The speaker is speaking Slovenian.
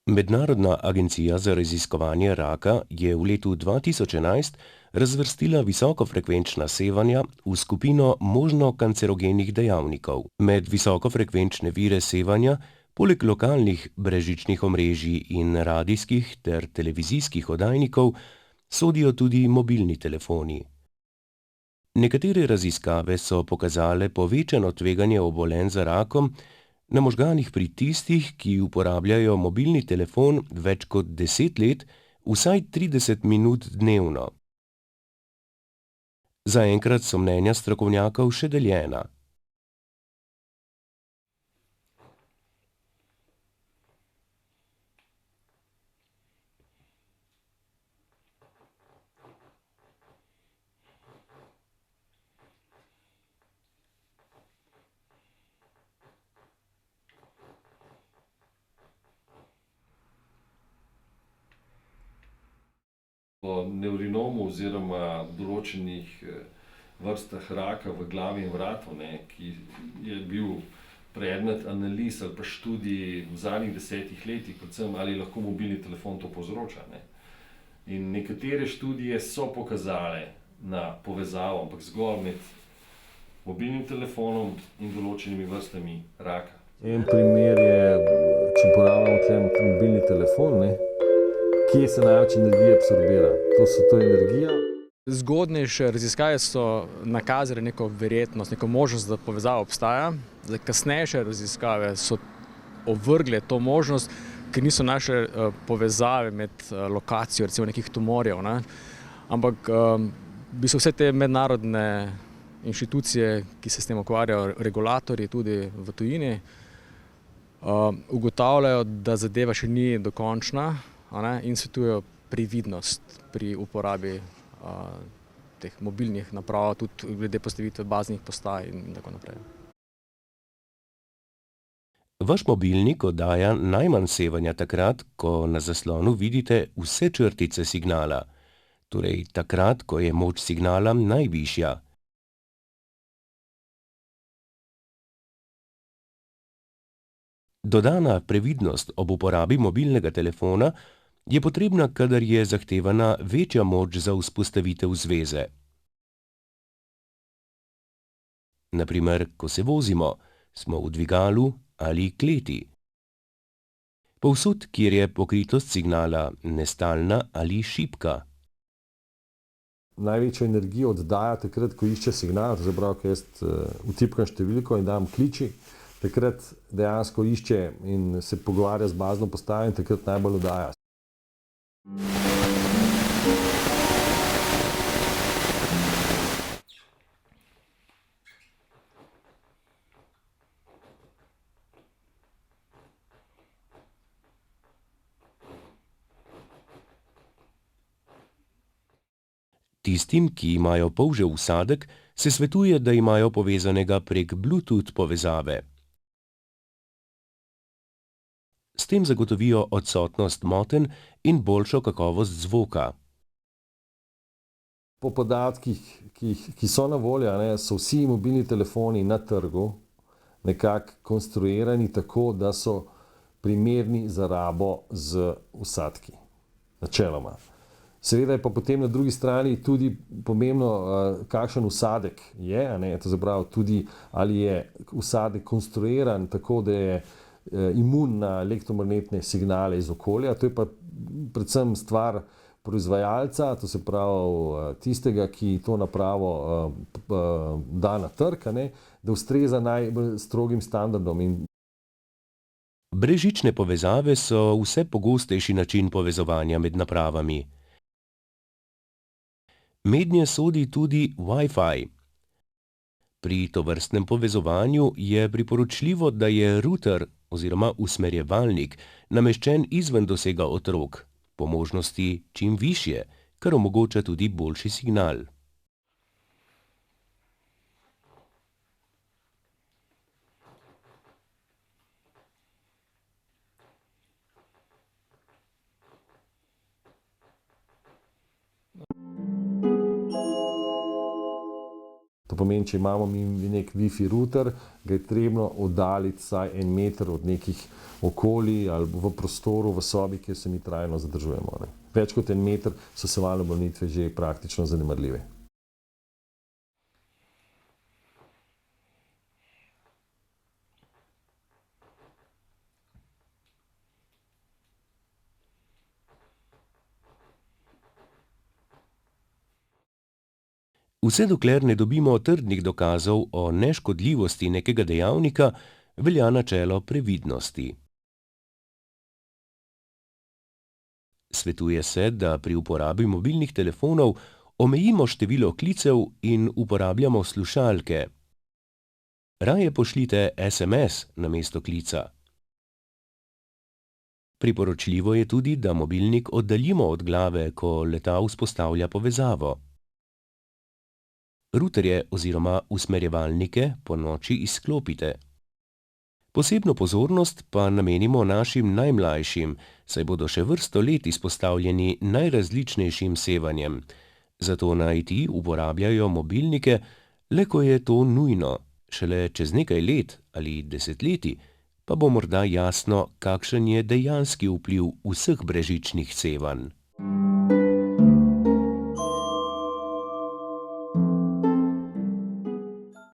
Mednarodna agencija za raziskovanje raka je v letu 2011 razvrstila visokofrekvenčna sevanja v skupino možno kancerogenih dejavnikov. Med visokofrekvenčne vire sevanja, poleg lokalnih brezžičnih omrežij in radijskih ter televizijskih oddajnikov, sodijo tudi mobilni telefoni. Nekatere raziskave so pokazale povečano tveganje obolenj za rakom na možganih pri tistih, ki uporabljajo mobilni telefon več kot 10 let, vsaj 30 minut dnevno. Zaenkrat so mnenja strokovnjakov še deljena. O neurinomu oziroma določenih vrstah raka v glavi in vratu, ki je bil predmet analiz ali pa študij v zadnjih 10 letih, predvsem ali lahko mobilni telefon to povzroča. In nekatere študije so pokazale na povezavo, ampak zgolj med mobilnim telefonom in določenimi vrstami raka. En primer je, če uporabljamo tule mobilni telefon, kje se največ energije absorbira. To je energija. Zgodnejše raziskave so nakazale neko verjetnost, neko možnost, da povezava obstaja. Kasnejše raziskave so ovrgle to možnost, ker niso našle povezave med lokacijo recimo nekih tumorjev. Ampak vse te mednarodne inštitucije, ki se s tem ukvarjajo, regulatorji tudi v tujini, ugotavljajo, da zadeva še ni dokončna, in svetujejo previdnost pri uporabi teh mobilnih naprav, tudi glede postavitve baznih postaj in tako naprej. Vaš mobilnik oddaja najmanj sevanja takrat, ko na zaslonu vidite vse črtice signala, torej takrat, ko je moč signala najvišja. Dodana previdnost ob uporabi mobilnega telefona je potrebna, kadar je zahtevana večja moč za vzpostavitev zveze. Na primer, ko se vozimo, smo v dvigalu ali kleti. Povsod, kjer je pokritost signala nestalna ali šibka. Največjo energijo oddaja takrat, ko išče signal, to se pravi, ko jaz vtipkam številko in dam kliči, takrat dejansko išče in se pogovarja z bazno postajo in takrat najbolj oddaja. Tistim, ki imajo polžev vsadek, se svetuje, da imajo povezanega prek Bluetooth povezave. S tem zagotovijo odsotnost motenj in boljšo kakovost zvoka. Po podatkih, ki so na voljo, so vsi mobilni telefoni na trgu nekako konstruirani tako, da so primerni za rabo z vsadki, načeloma. Seveda je pa potem na drugi strani tudi pomembno, kakšen vsadek je, to se pravi tudi, ali je vsadek konstruiran tako, da je imun na elektromagnetne signale iz okolja. To je pa predvsem stvar proizvajalca, to se pravi tistega, ki to napravo da na trg, da ustreza najbolj strogim standardom. Brezžične povezave so vse pogostejši način povezovanja med napravami. Mednje sodi tudi Wi-Fi. Pri tovrstnem povezovanju je priporočljivo, da je ruter oziroma usmerjevalnik nameščen izven dosega otrok, po možnosti čim višje, kar omogoča tudi boljši signal. pomeni, če imamo mi nek Wi-Fi router, ga je trebno oddaljiti vsaj 1 meter od nekih okolij ali v prostoru, v sobi, kjer se mi trajno zadržujemo. Ne. Več kot 1 meter so sevalne obremenitve že praktično zanemarljive. Vse dokler ne dobimo trdnih dokazov o neškodljivosti nekega dejavnika, velja načelo previdnosti. Svetuje se, da pri uporabi mobilnih telefonov omejimo število klicev in uporabljamo slušalke. Raje pošljite SMS namesto klica. Priporočljivo je tudi, da mobilnik oddaljimo od glave, ko le-ta vzpostavlja povezavo. Ruterje oziroma usmerjevalnike ponoči izklopite. Posebno pozornost pa namenimo našim najmlajšim, saj bodo še vrsto let izpostavljeni najrazličnejšim sevanjem. Zato naj ti uporabljajo mobilnike, le ko je to nujno. Šele čez nekaj let ali desetletij pa bo morda jasno, kakšen je dejanski vpliv vseh brezžičnih sevanj.